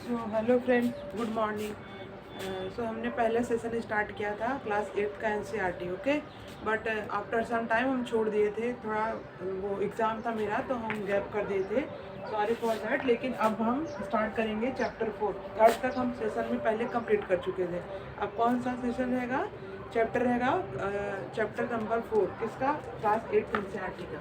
So hello friend, good morning. सो हमने पहले session start किया था क्लास 8 का NCERT, okay. But after some time हम छोड़ दिए थे, थोड़ा वो एग्ज़ाम था मेरा तो हम गैप कर दिए थे, सॉरी फॉर दैट। लेकिन अब हम स्टार्ट करेंगे चैप्टर 4। थर्ड तक हम सेशन में पहले कंप्लीट कर चुके थे। अब कौन सा सेशन रहेगा, चैप्टर रहेगा चैप्टर नंबर 4 किसका, क्लास 8 एनसीईआरटी का,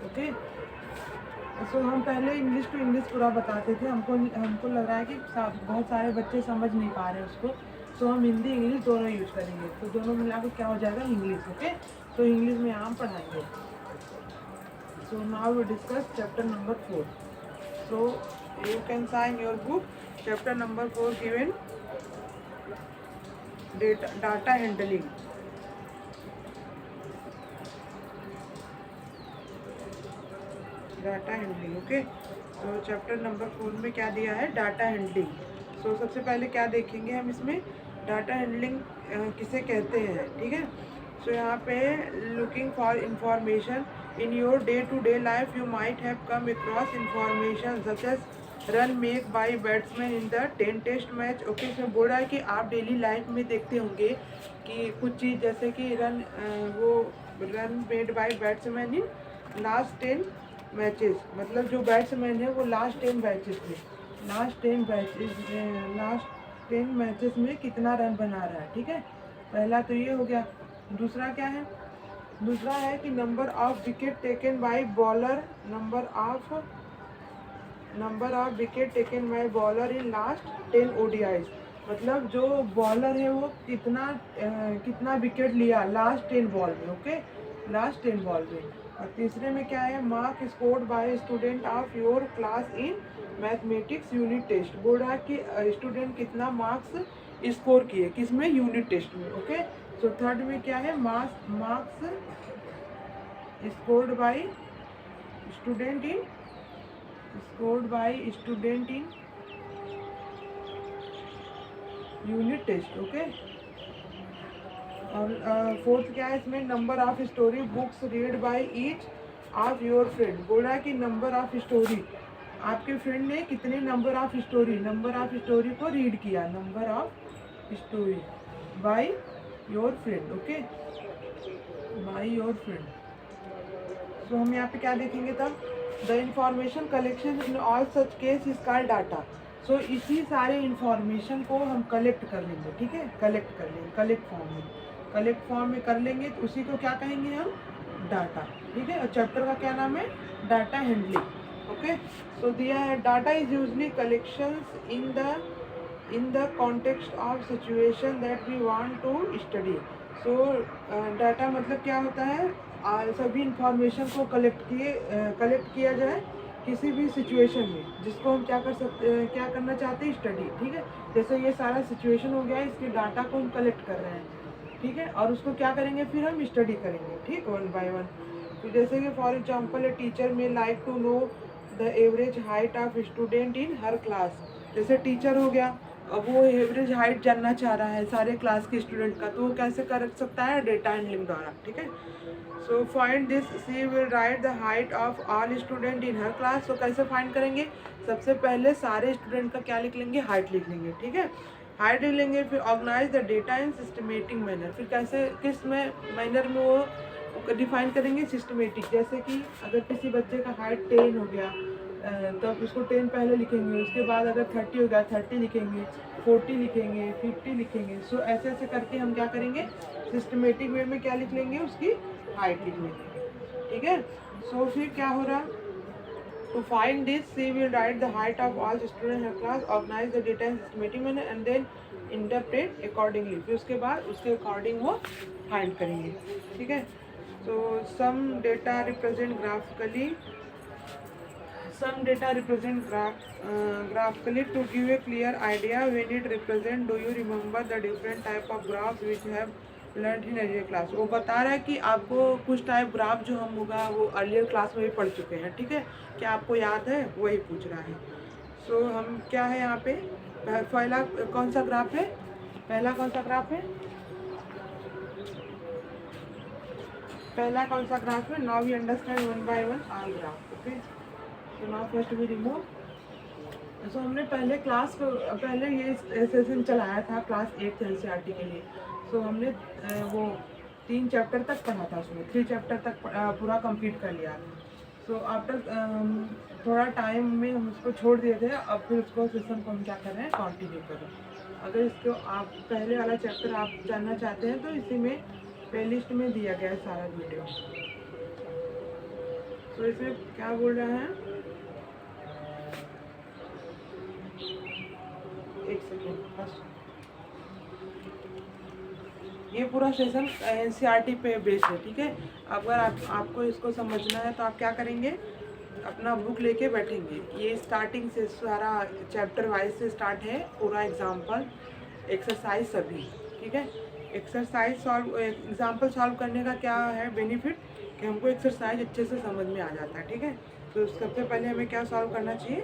ओके। सो हम पहले इंग्लिश टू इंग्लिश पूरा बताते थे। हमको लग रहा है कि बहुत सारे बच्चे समझ नहीं पा रहे उसको। सो हम हिंदी इंग्लिश दोनों यूज करेंगे, तो दोनों मिला के क्या हो जाएगा, इंग्लिश, ओके। तो इंग्लिश में हम पढ़ाएंगे। So now we discuss chapter number 4। So you can sign your book. Chapter number 4 given data handling. Data handling, okay. तो चैप्टर नंबर 4 में क्या दिया है, डाटा हैंडलिंग। सो सबसे पहले क्या देखेंगे हम इसमें, डाटा हैंडलिंग किसे कहते हैं, ठीक है। सो यहाँ पे looking for information in your day to day life you might have come across information such as run make by batsman in the 10 test match, okay. इसमें बोल रहा है कि आप डेली लाइफ में देखते होंगे कि कुछ चीज़ जैसे कि वो run made by batsman in last 10 matches, मतलब जो बैट्समैन है वो लास्ट 10 मैचेस में, लास्ट 10 मैचेस में कितना रन बना रहा है, ठीक है। पहला तो ये हो गया। दूसरा क्या है, दूसरा है कि number of wicket taken by bowler, number of wicket taken by bowler in last 10 ODIs, मतलब जो बॉलर है वो कितना विकेट लिया लास्ट 10 बॉल में, ओके, लास्ट 10 बॉल में। और तीसरे में क्या है, mark scored by student of your class in mathematics unit test, बोल रहा है कि स्टूडेंट कितना मार्क्स स्कोर किए किसमें, यूनिट टेस्ट में, ओके। सो थर्ड में क्या है, marks scored by student in unit test, okay. और फोर्थ क्या है इसमें, number of story books read by each of your friend, बोल रहा है कि नंबर ऑफ स्टोरी, आपके फ्रेंड ने कितने नंबर ऑफ स्टोरी को रीड किया, number of story by your friend, okay, by your friend. तो हम यहाँ पे क्या देखेंगे तब, the information collection in all such case is called data. सो इसी सारे इंफॉर्मेशन को हम कलेक्ट कर लेंगे, ठीक है, कलेक्ट कर लेंगे, कलेक्ट फॉर्म में कर लेंगे, तो उसी को क्या कहेंगे हम, डाटा, ठीक है। और चैप्टर का क्या नाम है, डाटा हैंडलिंग, ओके। सो दिया है, data is usually collections in the context of situation that we want to study. So data मतलब क्या होता है, सभी इंफॉर्मेशन को कलेक्ट किया जाए किसी भी सिचुएशन में जिसको हम क्या करना चाहते हैं, स्टडी, ठीक है। जैसे ये सारा सिचुएशन हो गया, इसके डाटा को हम कलेक्ट कर रहे हैं, ठीक है, और उसको क्या करेंगे, फिर हम स्टडी करेंगे, ठीक, वन बाय वन। तो जैसे कि for example a teacher may like to know the average height of student in her class, जैसे टीचर हो गया, अब वो एवरेज हाइट जानना चाह रहा है सारे क्लास के स्टूडेंट का, तो वो कैसे कर सकता है, डेटा हैंडलिंग द्वारा, ठीक है। So find this, she will write the height of all student in her class. तो कैसे फाइंड करेंगे, सबसे पहले सारे स्टूडेंट का क्या लिख लेंगे, हाइट लिख लेंगे, ठीक है, हाइट लिख लेंगे। फिर organise the data in systematic manner, फिर कैसे किस में मैनर में वो डिफाइन करेंगे, सिस्टमेटिक, जैसे कि अगर किसी बच्चे का हाइट 10 हो गया तो उसको 10 पहले लिखेंगे, उसके बाद अगर 30 हो गया 30 लिखेंगे, 40 लिखेंगे, 50 लिखेंगे। सो ऐसे ऐसे करके हम क्या करेंगे, सिस्टमेटिक वे में क्या लिख लेंगे, उसकी हाइट लिख लेंगे, ठीक है। सो फिर क्या हो रहा, to find this she will write the height of all students in her class, organize the data in systematic manner and then interpret accordingly, फिर उसके बाद उसके अकॉर्डिंग वो फाइंड करेंगे, ठीक है। तो some data represent graphically to give a clear idea when it represent, do you remember the different type of graphs which have learned in earlier class। वो बता रहा है कि आपको कुछ टाइप ग्राफ जो हम होगा वो अर्लियर क्लास में भी पढ़ चुके हैं, ठीक है, क्या आपको याद है, वही पूछ रहा है। सो हम क्या है यहाँ पे, पहला कौन सा ग्राफ है, पहला कौन सा ग्राफ है, now we understand one by one our graph, okay. So now first we remove तो हमने पहले क्लास को पहले ये सेशन चलाया था क्लास 8 एनसीईआरटी के लिए। सो हमने वो 3 चैप्टर तक पढ़ा था, उसमें 3 चैप्टर तक पूरा कंप्लीट कर लिया था। सो आफ्टर थोड़ा टाइम में हम उसको छोड़ दिए थे, अब फिर उसको सेशन को हम क्या कर रहे हैं, कंटिन्यू करें। अगर इसको आप पहले वाला चैप्टर आप जानना चाहते हैं तो इसी में प्लेलिस्ट में दिया गया है सारा वीडियो। तो इसमें क्या बोल रहे हैं, एक सेकेंड बस। ये पूरा सेशन एनसीईआरटी पे बेस्ड है, ठीक है। अगर आपको इसको समझना है तो आप क्या करेंगे, अपना बुक लेके बैठेंगे। ये स्टार्टिंग से सारा चैप्टर वाइज से स्टार्ट है, पूरा एग्जाम्पल एक्सरसाइज सभी, ठीक है। एक्सरसाइज सॉल्व एग्जाम्पल सॉल्व करने का क्या है बेनिफिट, कि हमको एक्सरसाइज अच्छे से समझ में आ जाता है, ठीक है। तो सबसे पहले हमें क्या सॉल्व करना चाहिए,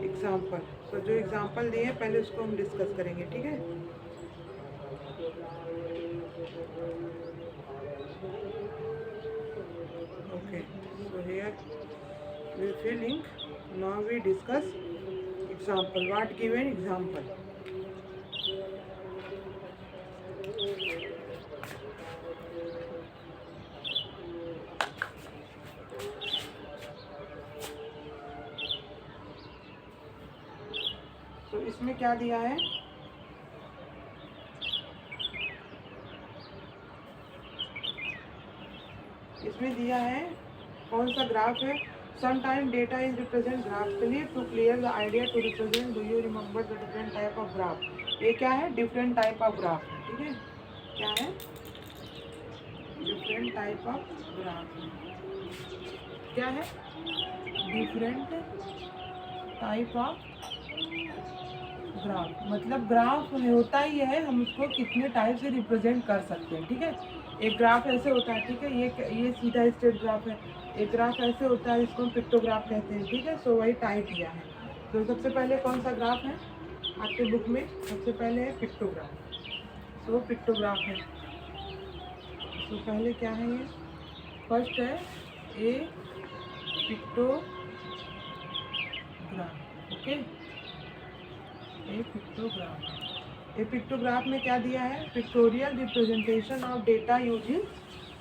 एग्जाम्पल। तो जो एग्जाम्पल दिए पहले उसको हम डिस्कस करेंगे, ठीक है। Okay, so here we filling, now we discuss example, what given example। तो इसमें क्या दिया है, इसमें दिया है कौन सा ग्राफ है। Sometimes data is represent graphically to clear the idea to represent। Do you remember the different type of graph? ये क्या है, डिफरेंट टाइप ऑफ ग्राफ, ठीक है। क्या है, डिफरेंट टाइप ऑफ ग्राफ। क्या है, डिफरेंट टाइप ऑफ ग्राफ। मतलब ग्राफ होता ही है, हम उसको कितने टाइप से रिप्रेजेंट कर सकते हैं, ठीक है। एक ग्राफ ऐसे होता है, ठीक है, ये सीधा स्ट्रेट ग्राफ है। एक ग्राफ ऐसे होता है, इसको हम पिक्टोग्राफ कहते हैं, ठीक है। सो वही टाइप दिया है। तो सबसे पहले कौन सा ग्राफ है आपके बुक में, सबसे पहले है पिक्टोग्राफ। सो पिक्टोग्राफ है। तो पहले क्या है, ये फर्स्ट है ए पिक्टोग्राफ, ओके। ए पिक्टोग्राफ में क्या दिया है, pictorial representation of data using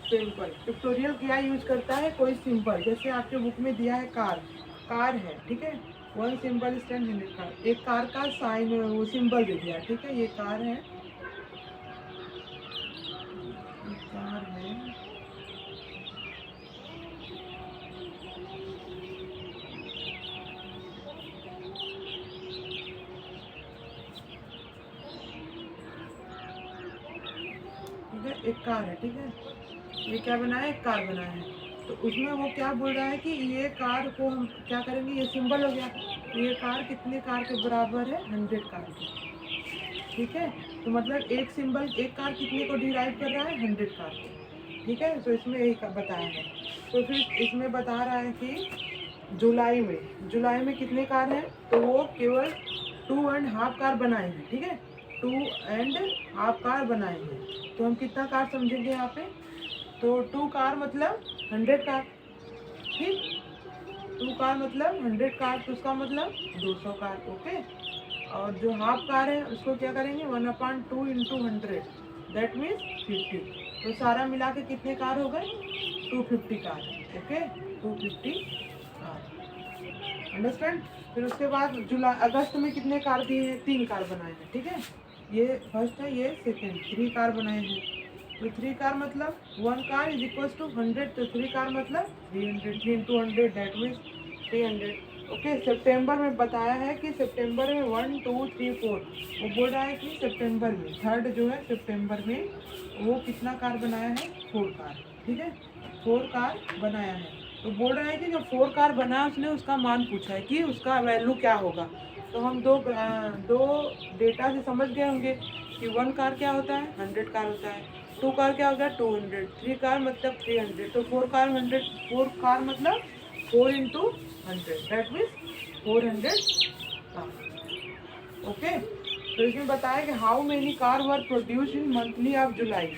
simple. Pictorial क्या यूज करता है, कोई सिंपल। जैसे आपके बुक में दिया है कार है, ठीक है। 1 सिंबल स्टैंड 100 कार। एक कार का साइन वो सिंबल दे दिया, ठीक है। ये कार है, एक कार है, ठीक है। ये क्या बनाया है, एक कार बनाया है। तो उसमें वो क्या बोल रहा है कि ये कार को हम क्या करेंगे, ये सिंबल हो गया। तो ये कार कितने कार के बराबर है, 100 कार के, ठीक है। तो मतलब एक सिंबल एक कार कितने को डिराइव कर रहा है, 100 कार को, ठीक है। तो इसमें यही बताया है। तो फिर इसमें बता रहा है कि जुलाई में कितने कार हैं, तो वो केवल 2.5 कार बनाए हैं, ठीक है। 2.5 कार बनाए हैं। तो हम कितना कार समझेंगे यहाँ पे, तो 2 कार मतलब 100 कार, ठीक। 2 कार मतलब 100 कार, तो उसका मतलब 200 कार, ओके। और जो हाफ कार है उसको क्या करेंगे, 1/2 इंटू 100, दैट मीन्स 50। तो सारा मिला के कितने कार हो गए, 250 कार, ओके। 250 car, understand. फिर उसके बाद अगस्त में कितने कार दिए हैं, 3 कार बनाए हैं, ठीक है। ये फर्स्ट है, ये सेकेंड, 3 कार बनाए हैं। तो 3 कार मतलब 1 कार इज इक्वल टू 100, तो 3 कार मतलब 300, 3 इंटू 100 दैट मीन्स 300, ओके। सितंबर में बताया है कि सितंबर में 1 2 3 4, वो बोल रहा है कि सितंबर में थर्ड जो है सितंबर में वो कितना कार बनाया है, 4 कार, ठीक है। 4 कार बनाया है। तो बोल रहा है कि जो 4 कार बनाया उसने उसका मान पूछा है कि उसका वैल्यू क्या होगा। तो हम दो डेटा से समझ गए होंगे कि 1 कार क्या होता है, 100 कार होता है। 2 कार क्या होता है, 200। 3 कार मतलब 300। तो 4 कार मतलब 4 into 100, that means 400 car, okay. तो इसमें बताया कि how many car were produce in monthly of July.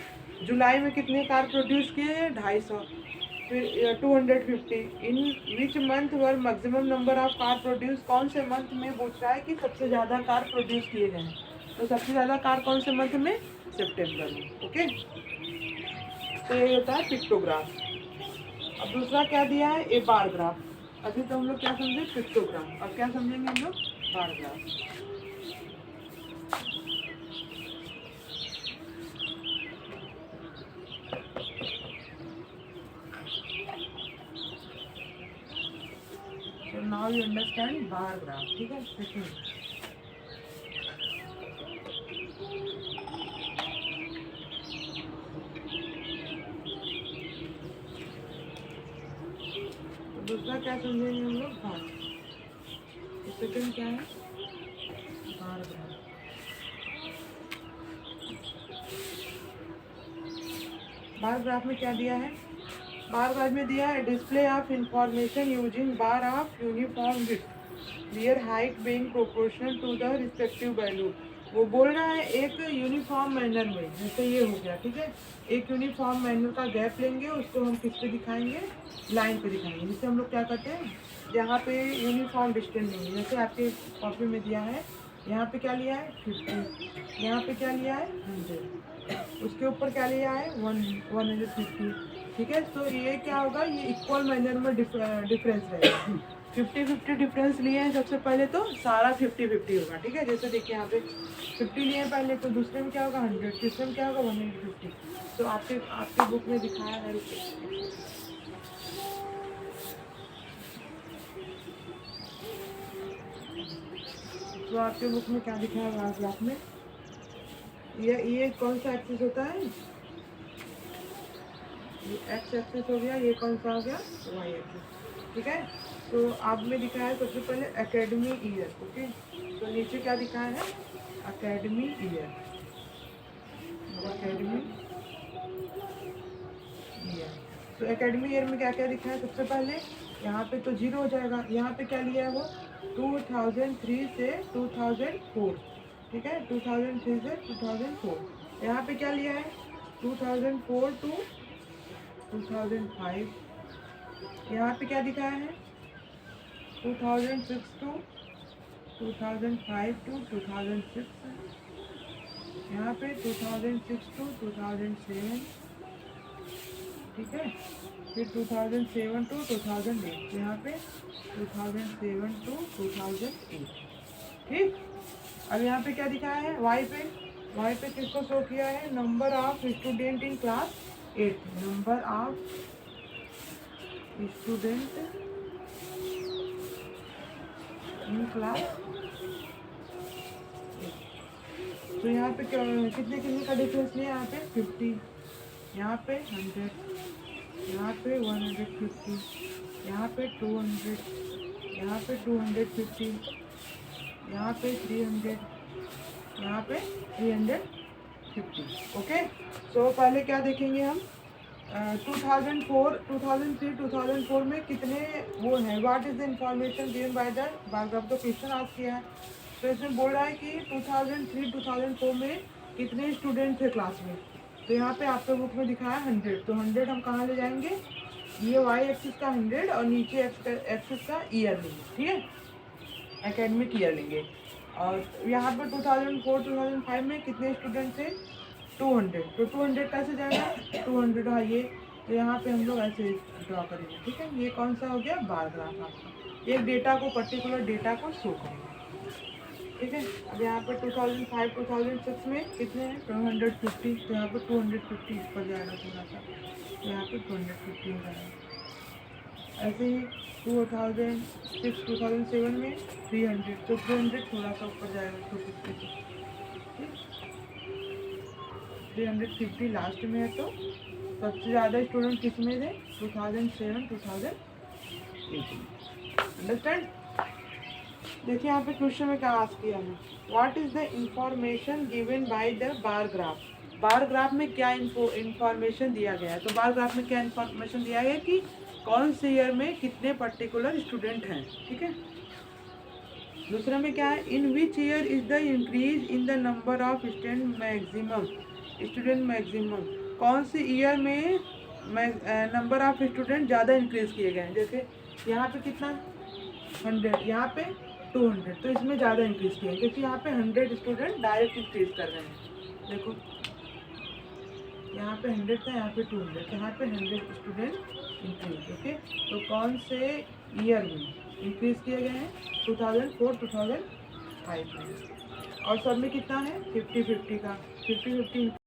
जुलाई में कितने कार प्रोड्यूस किए, 250। फिर 250 इन which month were maximum number of car produce, कौन से मंथ में पूछ रहा है कि सबसे ज़्यादा कार प्रोड्यूस किए गए हैं, तो सबसे ज़्यादा कार कौन से मंथ में, सितंबर में। ओके, तो ये होता है पिक्टोग्राफ। अब दूसरा क्या दिया है, ए बार ग्राफ। अभी तो हम लोग क्या समझे, पिक्टोग्राफ, अब क्या समझेंगे हम लोग, bar graph. So now you understand bar graph, ठीक है। सेकंड, तो दूसरा क्या समझेंगे हम लोग, बार। तो सेकंड क्या है, बार ग्राफ। बार ग्राफ में क्या दिया है, बार ग्राफ में दिया है display of information using bar of uniform width where height being proportional to the respective value. वो बोल रहा है एक यूनिफॉर्म मैनर में, जैसे ये हो गया, ठीक है, एक यूनिफॉर्म मैनर का गैप लेंगे, उसको हम किस पे दिखाएंगे, लाइन पे दिखाएंगे। जिससे हम लोग क्या करते हैं, यहाँ पे यूनिफॉर्म डिस्टेंस लेंगे, जैसे आपके कॉपी में दिया है, यहाँ पे क्या लिया है 50, यहाँ पे क्या लिया है 100, उसके ऊपर क्या लिया है 150, ठीक है। तो ये क्या होगा, ये इक्वल मैनर में डिफरेंस रहेगा। 50-50 डिफरेंस लिए हैं सबसे पहले, तो सारा 50-50 होगा, ठीक है। जैसे देखिए यहाँ पे 50 लिए हैं पहले, तो दूसरे में क्या होगा 100, तीसरे में क्या होगा 150। तो आपके आपके बुक में दिखाया है, तो आपके बुक में क्या दिखाया है ग्राफ में, ये कौन सा एक्सिस होता है, ये एक्स एक्सिस हो गया, ये कौन सा हो गया, वाई एक्सिस, ठीक है। तो आप में दिखाया है सबसे पहले एकेडमी ईयर, ओके। तो नीचे क्या दिखाया है, एकेडमी ईयर, एकेडमी ईयर। तो एकेडमी ईयर में क्या क्या दिखा है, सबसे पहले यहाँ पे तो 0 हो जाएगा, यहाँ पे क्या लिया है वो 2003 से 2004, ठीक है, 2003 से 2004। यहाँ पे क्या लिया है 2004 टू 2005। यहाँ पे क्या दिखाया है 2006 टू 2005 टू 2006। यहाँ पे 2006 टू 2007, ठीक है। फिर 2007 टू 2008, यहाँ पे 2007 टू 2008, ठीक। अब यहाँ पे क्या दिखाया है, वाई पे किसको शो किया है, number of student in class 8, number of student in class 8। तो यहाँ पे कितने कितने का डिफरेंस लिया, यहाँ पे 50, यहाँ पे 100, यहाँ पे 150, यहाँ पे 200, यहाँ पे 250, यहाँ पे 300, यहाँ पे 350, ओके। सो पहले क्या देखेंगे हम 2004, 2003, 2004 में कितने वो है, what is the information given by the bar graph. तो क्वेश्चन आस्क किया है, तो इसमें बोल रहा है कि 2003, 2004 में कितने स्टूडेंट थे क्लास में। तो यहाँ पे आपके बुक में दिखाया 100, तो 100 हम कहाँ ले जाएंगे, ये वाई एक्सिस का 100 और नीचे एक्सिस का ईयर लेंगे, ठीक है, एकेडमिक ईयर लेंगे। और यहाँ पर 2004, 2005 में कितने स्टूडेंट थे 200, तो 200 कैसे जाएगा 200, हाँ ये, तो यहाँ पे हम लोग ऐसे ड्रॉ करेंगे, ठीक है। ये कौन सा हो गया, बार ग्राफ आपका, एक डेटा को, पर्टिकुलर डेटा को शो करेगा, ठीक है। अब यहाँ पर 2005, 2006 में कितने हैं 250, तो यहाँ पर 250 ऊपर जाएगा थोड़ा सा, तो यहाँ पर 250 हो जाएगा। ऐसे ही 2006, 2007 में 300, तो 300 थोड़ा सा ऊपर जाएगा 250, ठीक, 350 लास्ट में है। तो सबसे ज़्यादा स्टूडेंट किस में थे 2007, 2008। अंडरस्टैंड। देखिए यहाँ पे क्वेश्चन में क्या आस्क किया है, what is the information given by the bar graph. Bar graph में क्या इंफॉर्मेशन दिया गया है, तो बार ग्राफ में क्या इंफॉर्मेशन दिया है कि कौन से ईयर में कितने पर्टिकुलर स्टूडेंट हैं, ठीक है। दूसरा में क्या है, इन which year is the increase in the number of student maximum, कौन से ईयर में मैं नंबर ऑफ स्टूडेंट ज़्यादा इंक्रीज़ किए गए हैं। जैसे यहाँ पे कितना 100, यहाँ पे 200, तो इसमें ज़्यादा इंक्रीज़ किया है क्योंकि यहाँ पे 100 स्टूडेंट डायरेक्ट इंक्रीज़ कर रहे हैं। देखो यहाँ पे 100 था, यहाँ पे 200, यहाँ पे 100 स्टूडेंट इंक्रीज। ओके, तो कौन से ईयर में इंक्रीज किए गए हैं? 2004 2005 में। और सब में कितना है? 50-50 का 50-50